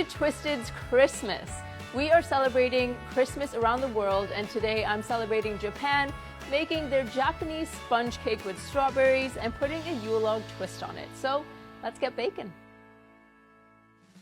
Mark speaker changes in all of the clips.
Speaker 1: to Twisted's Christmas. We are celebrating Christmas around the world, and today I'm celebrating Japan, making their Japanese sponge cake with strawberries and putting a Yule log twist on it. So let's get baking.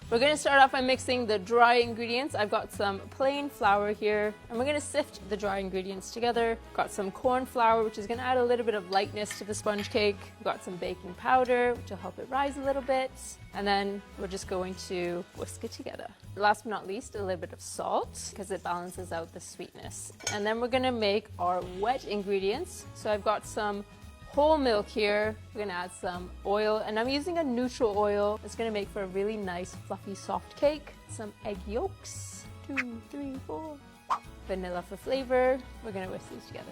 Speaker 1: We're going to start off by mixing the dry ingredients. I've got some plain flour here, and we're going to sift the dry ingredients together. Got some corn flour, which is going to add a little bit of lightness to the sponge cake. We've got some baking powder, which will help it rise a little bit. And then we're just going to whisk it together. Last but not least, a little bit of salt, because it balances out the sweetness. And then we're going to make our wet ingredients. So I've got some whole milk here. We're gonna add some oil, and I'm using a neutral oil. It's gonna make for a really nice, fluffy, soft cake. Some egg yolks, 2, 3, 4. Vanilla for flavor. We're gonna whisk these together.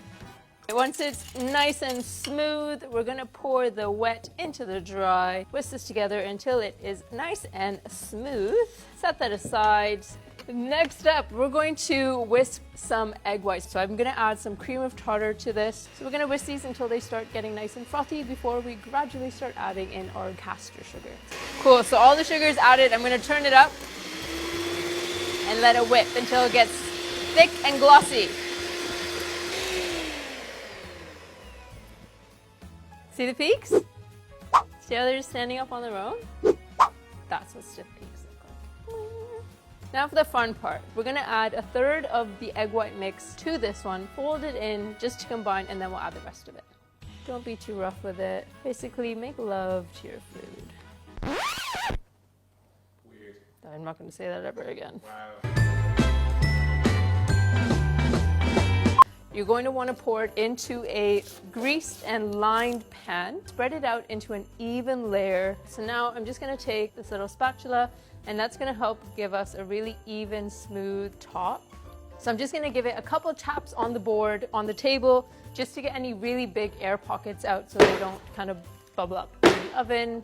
Speaker 1: Once it's nice and smooth, we're gonna pour the wet into the dry. Whisk this together until it is nice and smooth. Set that aside. Next up, we're going to whisk some egg whites. So I'm going to add some cream of tartar to this. So we're going to whisk these until they start getting nice and frothy before we gradually start adding in our caster sugar. Cool, so all the sugar is added. I'm going to turn it up and let it whip until it gets thick and glossy. See the peaks? See how they're just standing up on their own? That's what stiff peaks look like. Now for the fun part. We're going to add 1/3 of the egg white mix to this one, fold it in just to combine, and then we'll add the rest of it. Don't be too rough with it. Basically, make love to your food.
Speaker 2: Weird.
Speaker 1: I'm not going to say that ever again.
Speaker 2: Wow.
Speaker 1: You're going to want to pour it into a greased and lined pan. Spread it out into an even layer. So now I'm just going to take this little spatula, and that's going to help give us a really even, smooth top. So I'm just going to give it a couple taps on the board, on the table, just to get any really big air pockets out so they don't kind of bubble up in the oven.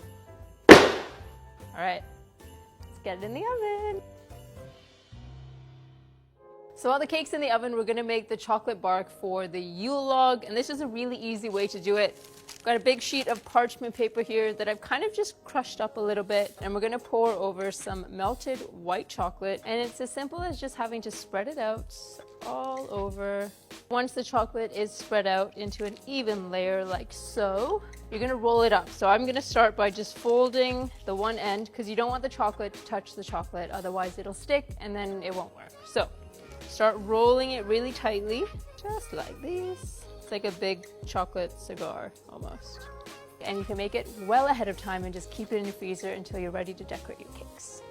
Speaker 1: All right, let's get it in the oven. So while the cake's in the oven, we're gonna make the chocolate bark for the Yule log, and this is a really easy way to do it. I've got a big sheet of parchment paper here that I've kind of just crushed up a little bit, and we're gonna pour over some melted white chocolate, and it's as simple as just having to spread it out all over. Once the chocolate is spread out into an even layer like so, you're gonna roll it up. So I'm gonna start by just folding the one end, because you don't want the chocolate to touch the chocolate, otherwise it'll stick and then it won't work. So start rolling it really tightly, just like this. It's like a big chocolate cigar, almost. And you can make it well ahead of time and just keep it in your freezer until you're ready to decorate your cakes.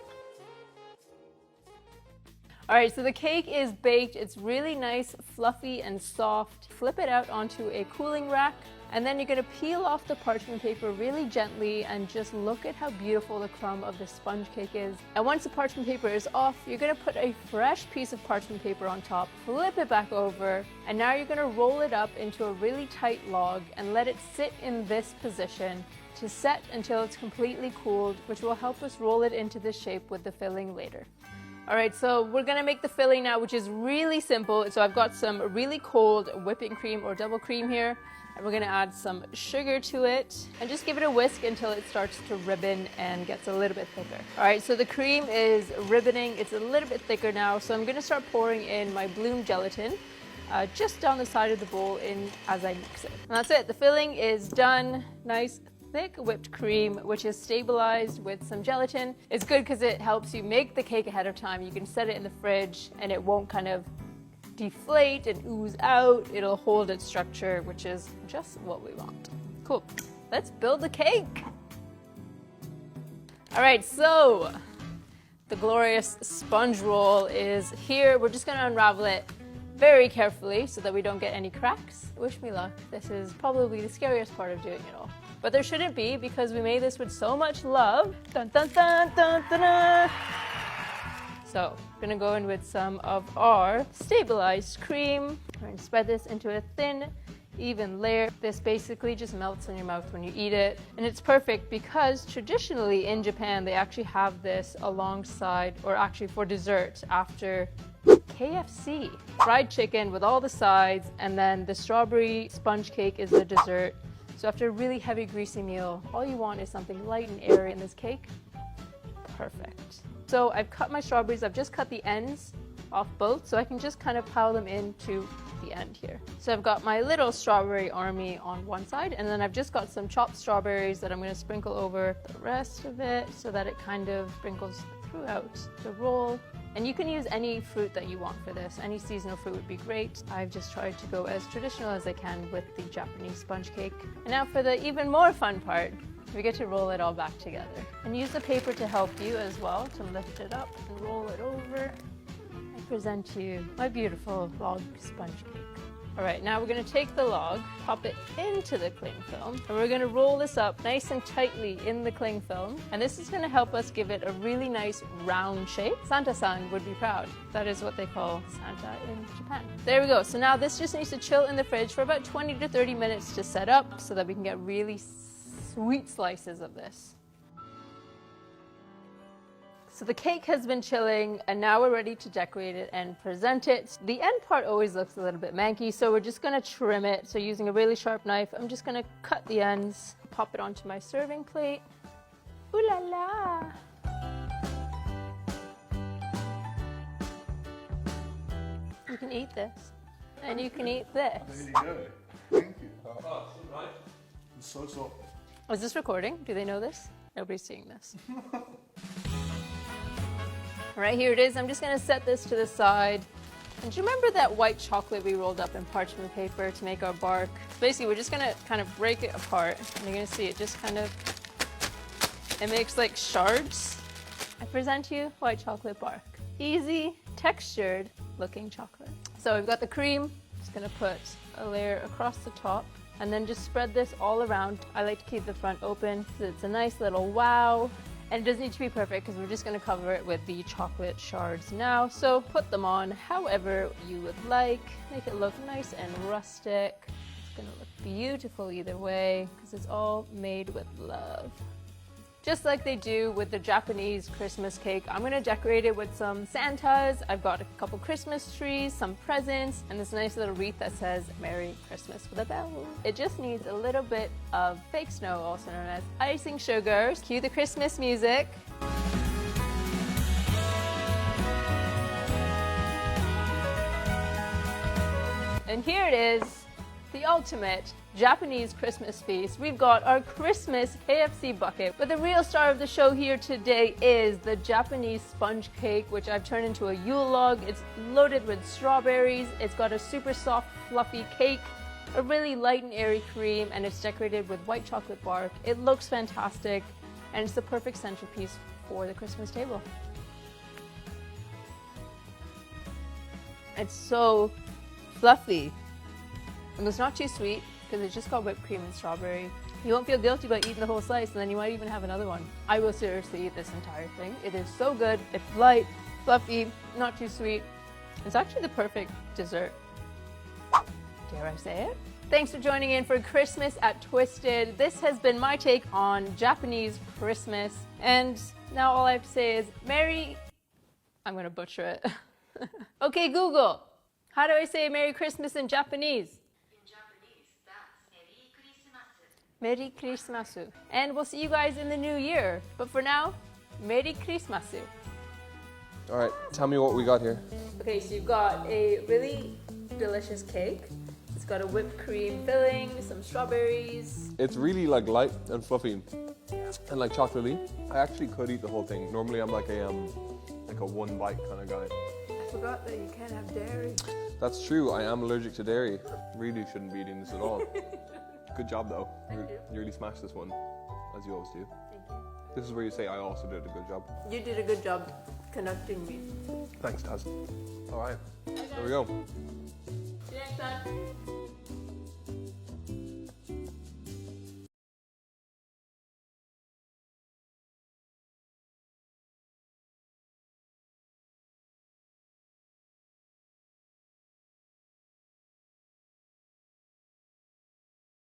Speaker 1: All right, so the cake is baked. It's really nice, fluffy, and soft. Flip it out onto a cooling rack, and then you're gonna peel off the parchment paper really gently and just look at how beautiful the crumb of the sponge cake is. And once the parchment paper is off, you're gonna put a fresh piece of parchment paper on top, flip it back over, and now you're gonna roll it up into a really tight log and let it sit in this position to set until it's completely cooled, which will help us roll it into this shape with the filling later. All right, so we're gonna make the filling now, which is really simple. So I've got some really cold whipping cream or double cream here, and we're gonna add some sugar to it and just give it a whisk until it starts to ribbon and gets a little bit thicker. All right, so the cream is ribboning. It's a little bit thicker now, so I'm gonna start pouring in my bloom gelatin just down the side of the bowl in as I mix it. And that's it, the filling is done. Nice thick whipped cream, which is stabilized with some gelatin. It's good because it helps you make the cake ahead of time. You can set it in the fridge and it won't kind of deflate and ooze out. It'll hold its structure, which is just what we want. Cool, let's build the cake. All right, so the glorious sponge roll is here. We're just gonna unravel it very carefully so that we don't get any cracks. Wish me luck. This is probably the scariest part of doing it all. But there shouldn't be, because we made this with so much love. Dun, dun, dun, dun, dun, dun. So, I'm gonna go in with some of our stabilized cream. We're gonna spread this into a thin, even layer. This basically just melts in your mouth when you eat it. And it's perfect because traditionally in Japan, they actually have this alongside, or actually for dessert after KFC. Fried chicken with all the sides, and then the strawberry sponge cake is the dessert. So after a really heavy, greasy meal, all you want is something light and airy, in this cake. perfect. So I've cut my strawberries. I've just cut the ends off both so I can just kind of pile them into the end here. So I've got my little strawberry army on one side, and then I've just got some chopped strawberries that I'm going to sprinkle over the rest of it so that it kind of sprinkles throughout the roll. And you can use any fruit that you want for this. Any seasonal fruit would be great. I've just tried to go as traditional as I can with the Japanese sponge cake. And now for the even more fun part, we get to roll it all back together. And use the paper to help you as well, to lift it up and roll it over. I present to you my beautiful log sponge cake. All right, now we're gonna take the log, pop it into the cling film, and we're gonna roll this up nice and tightly in the cling film. And this is gonna help us give it a really nice round shape. Santa-san would be proud. That is what they call Santa in Japan. There we go. So now this just needs to chill in the fridge for about 20 to 30 minutes to set up so that we can get really sweet slices of this. So the cake has been chilling, and now we're ready to decorate it and present it. The end part always looks a little bit manky, so we're just gonna trim it. So using a really sharp knife, I'm just gonna cut the ends, pop it onto my serving plate. Ooh la la! You can eat this, and you can eat this.
Speaker 2: There you go. Thank you. Oh, right. It's so soft.
Speaker 1: Is this recording? Do they know this? Nobody's seeing this. Right, here it is. I'm just going to set this to the side. And do you remember that white chocolate we rolled up in parchment paper to make our bark? So basically, we're just going to kind of break it apart. And you're going to see it just kind of, it makes like shards. I present to you white chocolate bark. Easy, textured looking chocolate. So we've got the cream. Just going to put a layer across the top. And then just spread this all around. I like to keep the front open so it's a nice little wow. And it doesn't need to be perfect because we're just going to cover it with the chocolate shards now. So put them on however you would like. Make it look nice and rustic. It's going to look beautiful either way because it's all made with love. Just like they do with the Japanese Christmas cake, I'm going to decorate it with some Santas. I've got a couple Christmas trees, some presents, and this nice little wreath that says Merry Christmas with a bell. It just needs a little bit of fake snow, also known as icing sugar. Cue the Christmas music. And here it is, the ultimate Japanese Christmas feast. We've got our Christmas KFC bucket, but the real star of the show here today is the Japanese sponge cake, which I've turned into a Yule log. It's loaded with strawberries. It's got a super soft, fluffy cake, a really light and airy cream, and it's decorated with white chocolate bark. It looks fantastic, and it's the perfect centerpiece for the Christmas table. It's so fluffy. And it's not too sweet because it's just got whipped cream and strawberry. You won't feel guilty about eating the whole slice, and then you might even have another one. I will seriously eat this entire thing. It is so good. It's light, fluffy, not too sweet. It's actually the perfect dessert. Dare I say it? Thanks for joining in for Christmas at Twisted. This has been my take on Japanese Christmas. And now all I have to say is Merry... I'm going to butcher it. Okay, Google. How do I say Merry Christmas in Japanese? Merry Christmasu. And we'll see you guys in the new year. But for now, Merry Christmasu.
Speaker 3: All right, tell me what we got here.
Speaker 1: Okay, so you've got a really delicious cake. It's got a whipped cream filling, some strawberries.
Speaker 3: It's really like light and fluffy and like chocolatey. I actually could eat the whole thing. Normally I'm like a one bite kind of guy.
Speaker 1: I forgot that you can't have dairy.
Speaker 3: That's true, I am allergic to dairy. Really shouldn't be eating this at all. Good job though.
Speaker 1: Thank you.
Speaker 3: You really smashed this one, as you always do.
Speaker 1: Thank you.
Speaker 3: This is where you say I also did a good job.
Speaker 1: You did a good job connecting me.
Speaker 3: Thanks, Taz. All right, here we go.
Speaker 1: See you next time.